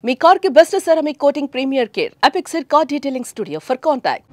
మీ car కి best ceramic coating premier care Apexer car detailing studio for contact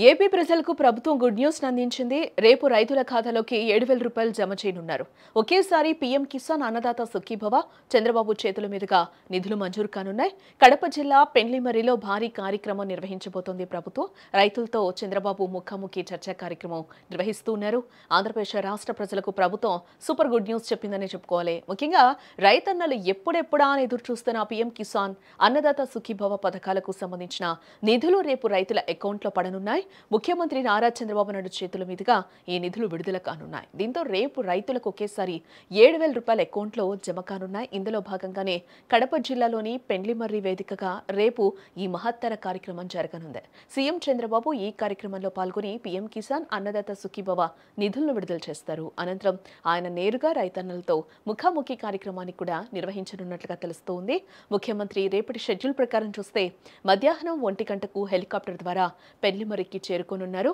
AP ప్రజలకు ప్రభుత్వం good news అందించింది. రేపు రైతుల ఖాతాలోకి 7,000 రూపాయలు జమ చేయనున్నారు. ఒకేసారి పీఎం కిసాన్ అన్నదాత సుఖీభవ చంద్రబాబు చేతుల మీదుగా నిధులు మంజూరు కానున్నాయి. కడప జిల్లా పెండ్లిమర్రిలో భారీ కార్యక్రమం నిర్వహించబోతోంది ప్రభుత్వం. రైతులతో చంద్రబాబు ముఖాముఖి చర్చా కార్యక్రమం నిర్వహిస్తున్నారు. ఆంధ్రప్రదేశ్ రాష్ట్ర ప్రజలకు ప్రభుత్వం సూపర్ గుడ్ న్యూస్ చెప్పిందని చెప్పుకోవాలి. ముఖ్యంగా రైతన్నలు ఎప్పుడెప్పుడా అని ఎదురు చూస్తున్న పీఎం కిసాన్ అన్నదాత సుఖీభవ పథకాలకు సంబంధించిన నిధులు రేపు రైతుల అకౌంట్లో పడనున్నాయి. ముఖ్యమంత్రి నారా చంద్రబాబు నాయుడు చేతుల మీదుగా ఈ నిధులు విడుదల కానున్నాయి. దీంతో రేపు రైతులకు ఒకేసారి 7,000 రూపాయల అకౌంట్లో జమ కానున్నాయి. ఇందులో భాగంగానే కడప జిల్లాలోని పెండ్లిమర్రి వేదికగా రేపు ఈ మహత్తర కార్యక్రమం జరగనుంది. సీఎం చంద్రబాబు ఈ కార్యక్రమంలో పాల్గొని పీఎం కిసాన్ అన్నదాత సుఖీభవ నిధులను విడుదల చేస్తారు. అనంతరం ఆయన నేరుగా రైతన్నలతో ముఖాముఖి కార్యక్రమాన్ని కూడా నిర్వహించనున్నట్లుగా తెలుస్తోంది. ముఖ్యమంత్రి రేపటి షెడ్యూల్ ప్రకారం చూస్తే మధ్యాహ్నం 1 గంటకు హెలికాప్టర్ ద్వారా పెండ్లిమర్రికి చేరుకోనున్నారు.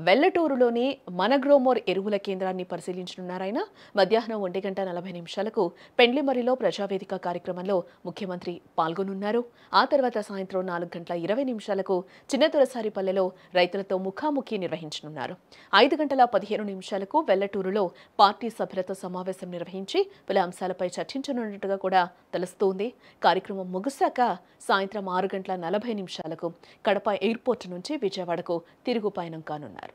వెల్లటూరులోని మనగ్రోమోర్ ఎరువుల కేంద్రాన్ని పరిశీలించనున్నారు. ఆయన మధ్యాహ్నం 1:40 పెండ్లిమర్రిలో ప్రజావేదిక కార్యక్రమంలో ముఖ్యమంత్రి పాల్గొనున్నారు. ఆ తర్వాత సాయంత్రం 4:20 చిన్నతురసారిపల్లెలో రైతులతో ముఖాముఖి నిర్వహించనున్నారు. 5:15 వెల్లటూరులో పార్టీ సభ్యులతో సమావేశం నిర్వహించి పలు అంశాలపై చర్చించనున్నట్టుగా కూడా తెలుస్తోంది. కార్యక్రమం ముగిశాక సాయంత్రం 6:40 కడప ఎయిర్పోర్ట్ నుంచి విజయవాడకు తిరుగు పయనం కానున్నారు.